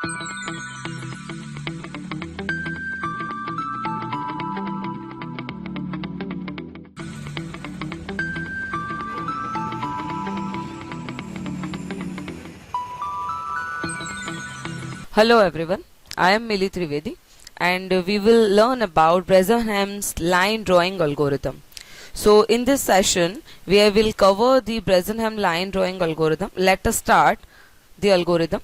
Hello everyone, I am Trivedi and we will learn about Bresenham's line drawing algorithm. So in this session we will cover the Bresenham line drawing algorithm. Let us start the algorithm.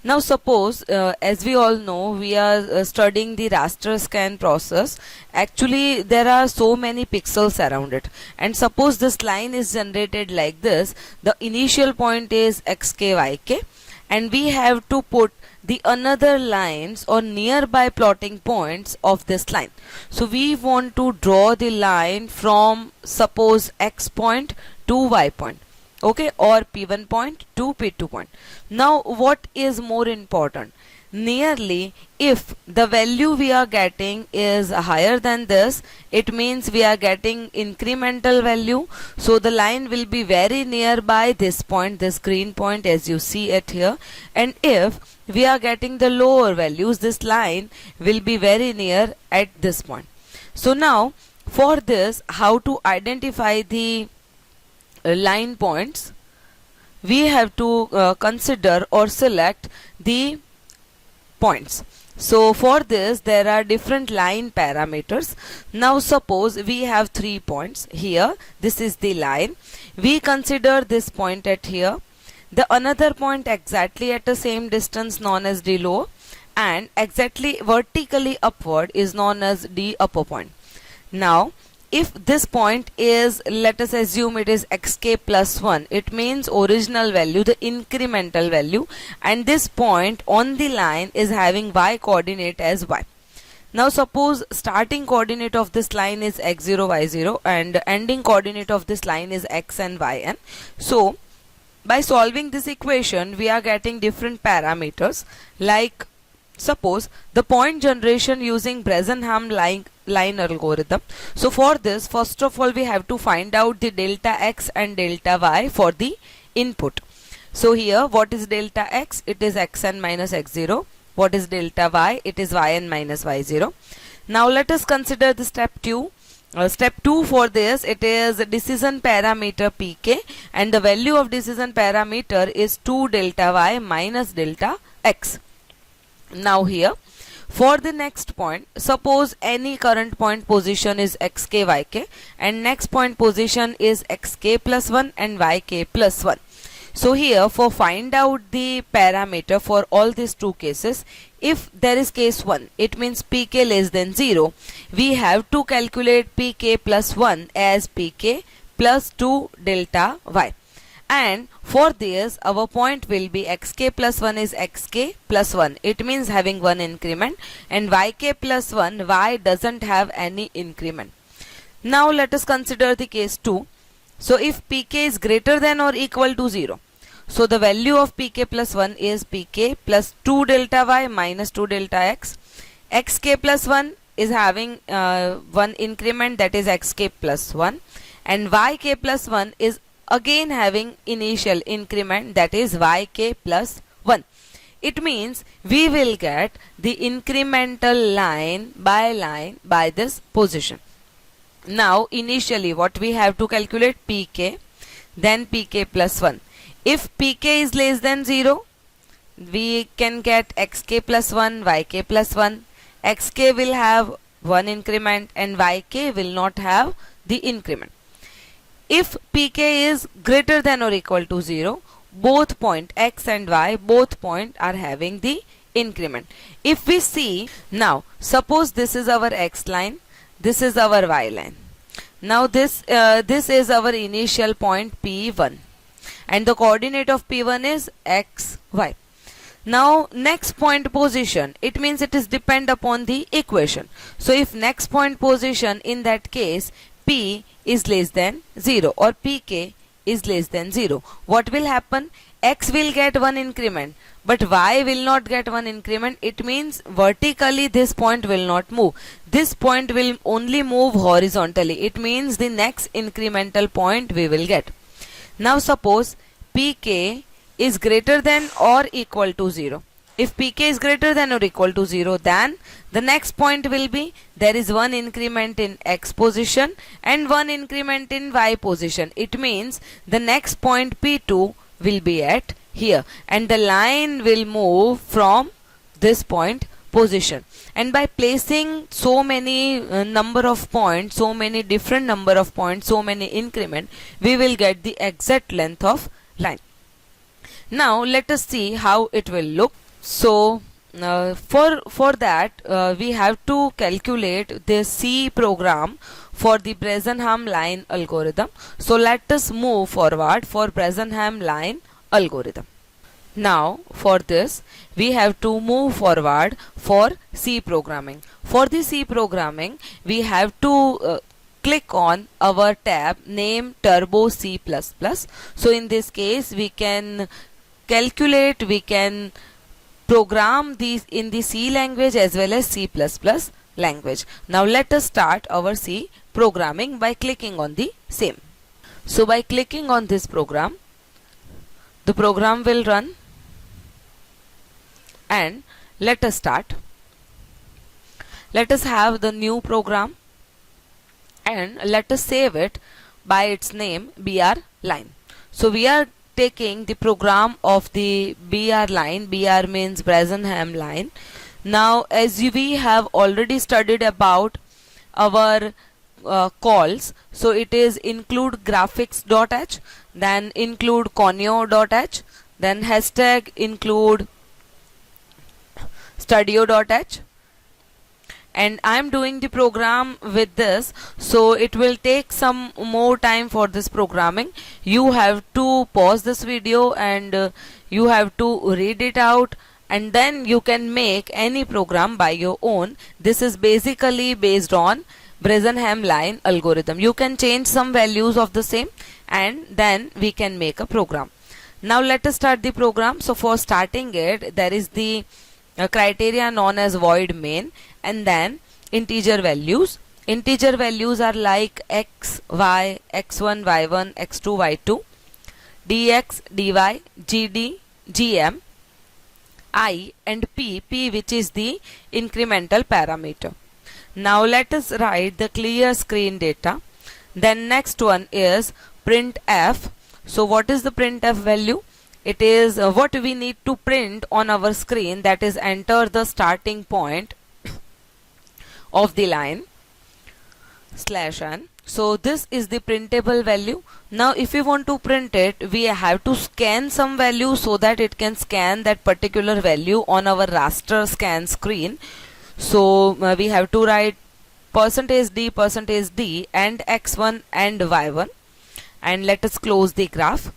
Now suppose as we all know we are studying the raster scan process. Actually there are so many pixels around it, and suppose this line is generated like this. The initial point is xk yk and we have to put the another lines or nearby plotting points of this line. So we want to draw the line from suppose x point to y point, okay, or p1 point to p2 point. Now what is more important? Nearly, if the value we are getting is higher than this, it means we are getting incremental value. So the line will be very nearby this point, this green point as you see it here. And if we are getting the lower values, this line will be very near at this point. So now for this, how to identify the line points? We have to consider or select the points. So for this there are different line parameters. Now suppose we have 3 points here. This is the line. We consider this point at here, the another point exactly at the same distance known as d lower, and exactly vertically upward is known as d upper point. Now if this point is, let us assume it is xk plus 1, it means original value, the incremental value, and this point on the line is having y coordinate as y. Now suppose starting coordinate of this line is x0 y0 and ending coordinate of this line is x and yn. So by solving this equation we are getting different parameters, like suppose the point generation using Bresenham line algorithm. So for this, first of all we have to find out the delta x and delta y for the input. So here what is delta x? It is xn minus x0. What is delta y? It is yn minus y0. Now let us consider the step 2. Step 2 for this, it is decision parameter pk, and the value of decision parameter is 2 delta y minus delta x. Now here for the next point, suppose any current point position is xk yk and next point position is xk plus 1 and yk plus 1. So here for find out the parameter for all these two cases, if there is case 1, it means pk less than 0, we have to calculate pk plus 1 as pk plus 2 delta y. And for this our point will be xk plus 1 is xk plus 1, it means having one increment, and yk plus 1, y doesn't have any increment. Now let us consider the case 2. So if pk is greater than or equal to 0, so the value of pk plus 1 is pk plus 2 delta y minus 2 delta x. Xk plus 1 is having one increment, that is xk plus 1, and yk plus 1 is again having initial increment, that is yk plus 1. It means we will get the incremental line by this position. Now initially what we have to calculate? pk, then pk plus 1. If pk is less than 0, we can get xk plus 1, yk plus 1. Xk will have one increment and yk will not have the increment. If pk is greater than or equal to 0, both point x and y, both point are having the increment. If we see now, suppose this is our x line, this is our y line. Now this is our initial point p1 and the coordinate of p1 is x, y. Now next point position, it means it is depend upon the equation. So if next point position, in that case p is less than 0 or pk is less than 0, what will happen? X will get one increment but y will not get one increment. It means vertically this point will not move. This point will only move horizontally. It means the next incremental point we will get. Now suppose pk is greater than or equal to 0. If pk is greater than or equal to 0, then the next point will be there is one increment in x position and one increment in y position. It means the next point P2 will be at here and the line will move from this point position. And by placing so many number of points, so many different number of points, so many increment, we will get the exact length of line. Now let us see how it will look. So for that we have to calculate the C program for the Bresenham line algorithm. So let us move forward for Bresenham line algorithm. Now for this we have to move forward for C programming. For the C programming we have to click on our tab name Turbo C++. So in this case we can calculate, we can program these in the C language as well as C++ language. Now let us start our C programming by clicking on the same. So by clicking on this program, the program will run and let us start. Let us have the new program and let us save it by its name BR line. So we are taking the program of the BR line. BR means Bresenham line. Now as we have already studied about our calls, so it is include graphics.h, then include conio.h, then hashtag include studio.h, and I am doing the program with this, so it will take some more time for this programming. You have to pause this video and you have to read it out, and then you can make any program by your own. This is basically based on Bresenham line algorithm. You can change some values of the same and then we can make a program. Now let us start the program. So for starting it, there is the criteria known as void main and then integer values. Integer values are like x, y, x1, y1, x2, y2, dx, dy, gd, gm, I and p, which is the incremental parameter. Now let us write the clear screen data. Then next one is printf. So what is the printf value? It is what we need to print on our screen, that is enter the starting point of the line /n. So this is the printable value. Now if we want to print it, we have to scan some value so that it can scan that particular value on our raster scan screen. So we have to write %d and x1 and y1, and let us close the graph.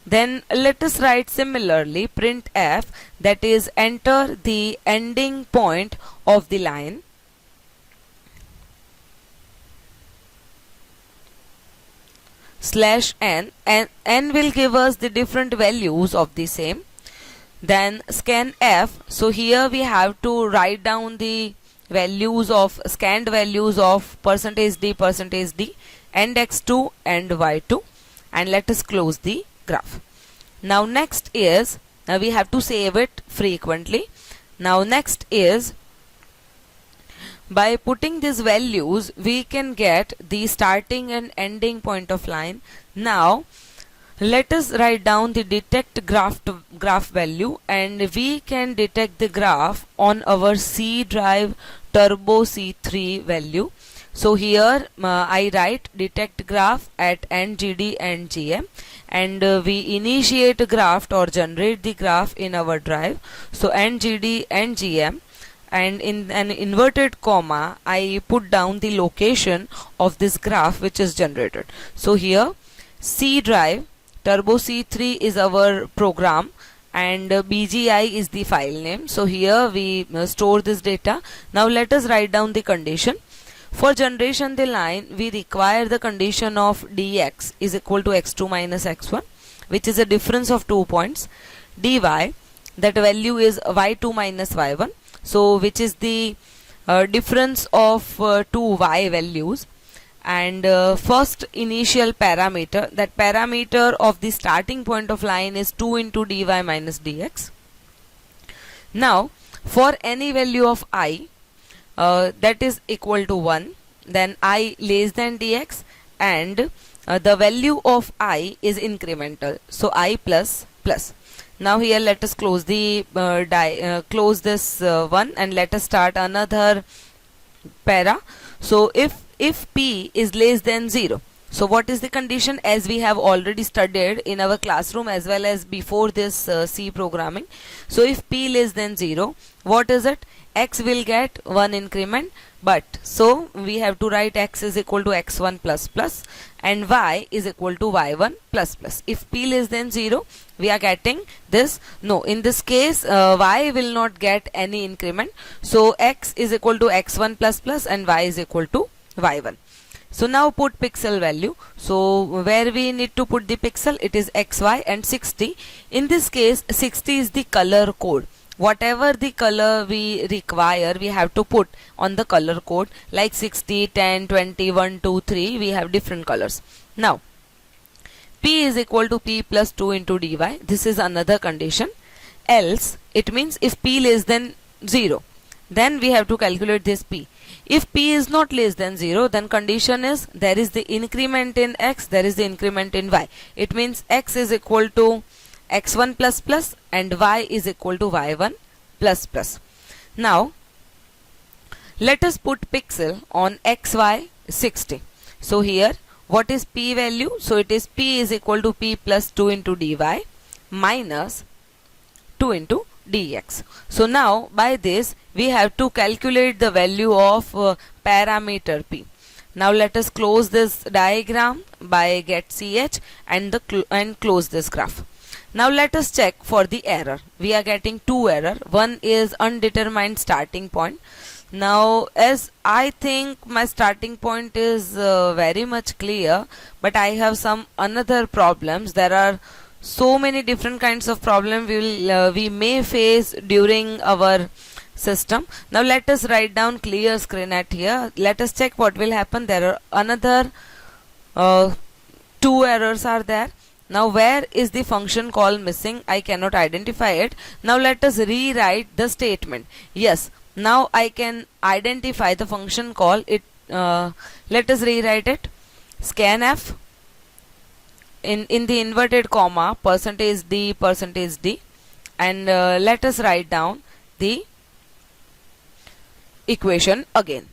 Then let us write similarly printf, that is enter the ending point of the line /n, and n will give us the different values of the same. Then scanf, so here we have to write down the values of scanned values of %d and x2 and y2, and let us close the graph. Now next is we have to save it frequently. Now next is by putting these values we can get the starting and ending point of line. Now let us write down the detect graph value, and we can detect the graph on our C drive Turbo C3 value. So here I write detect graph at NGD and GM, and we initiate a graph or generate the graph in our drive. So NGD and GM, and in an inverted comma I put down the location of this graph which is generated. So here C drive Turbo C3 is our program and BGI is the file name. So here we store this data. Now let us write down the condition. For generation the line, we require the condition of dx is equal to x2 minus x1, which is a difference of 2 points. dy, that value is y2 minus y1, so which is the difference of two y values. And first initial parameter, that parameter of the starting point of line is 2 into dy minus dx. Now for any value of I that is equal to 1, then I less than dx, and the value of I is incremental, so I plus plus. Now here let us close the close this one, and let us start another para. So if p is less than 0, so what is the condition, as we have already studied in our classroom as well as before this C programming. So if p less than 0, what is it? X will get 1 increment, but so we have to write x is equal to x1 plus plus and y is equal to y1 plus plus. If p less than 0, we are getting this. No, in this case y will not get any increment, so x is equal to x1 plus plus and y is equal to y1. So now put pixel value. So where we need to put the pixel, it is xy and 60. In this case 60 is the color code. Whatever the color we require, we have to put on the color code, like 60, 10, 20, 1, 2, 3, we have different colors. Now p is equal to p plus 2 into dy. This is another condition. Else, it means if p less than 0, then we have to calculate this p. If p is not less than 0, then condition is there is the increment in x, there is the increment in y. It means x is equal to x1 plus plus and y is equal to y1 plus plus. Now let us put pixel on xy 60. So here what is p value? So it is p is equal to p plus 2 into dy minus 2 into dx. So now by this we have to calculate the value of parameter p. Now let us close this diagram by get ch and close this graph. Now let us check for the error. We are getting two error. One is undetermined starting point. Now as I think my starting point is very much clear, but I have some another problems. There are so many different kinds of problem we may face during our system. Now let us write down clear screen at here. Let us check what will happen. There are another two errors are there. Now where is the function call missing? I cannot identify it. Now let us rewrite the statement. Yes, now I can identify the function call. Let us rewrite it. Scanf in the inverted comma %d %d, and let us write down the equation again.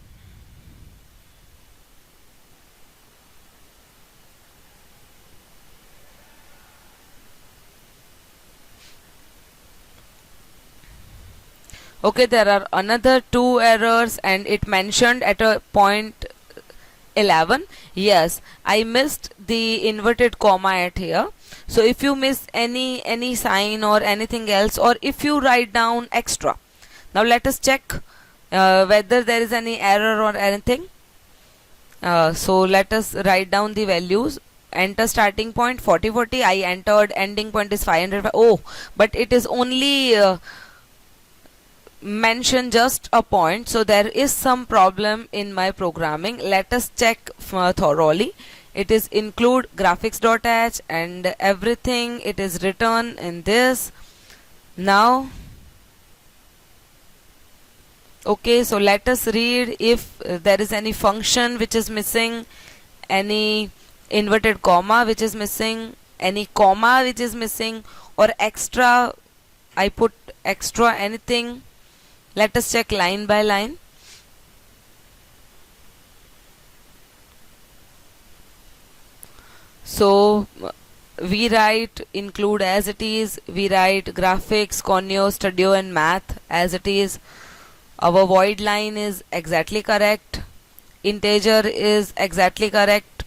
Okay, there are another two errors and it mentioned at a point 11. Yes, I missed the inverted comma at here. So if you miss any sign or anything else, or if you write down extra, now let us check whether there is any error or anything. So let us write down the values. Enter starting point 4040. I entered ending point is 500. Oh, but it is only mention just a point, so there is some problem in my programming. Let us check thoroughly. It is include graphics.h and everything, it is written in this. Now okay, so let us read if there is any function which is missing, any inverted comma which is missing, any comma which is missing, or extra, I put extra anything. Let us check line by line. So we write include as it is, we write graphics, conio, studio and math as it is. Our void line is exactly correct, integer is exactly correct,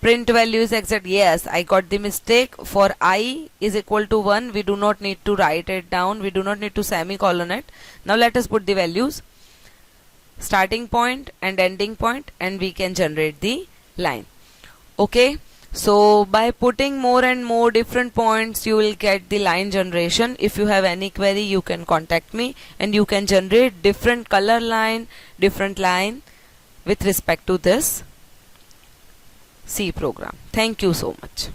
print value is exact. Yes, I got the mistake. For I is equal to 1, we do not need to write it down, we do not need to semicolon it. Now let us put the values, starting point and ending point, and we can generate the line. Okay, so by putting more and more different points, you will get the line generation. If you have any query, you can contact me and you can generate different color line, different line with respect to this C program. Thank you so much.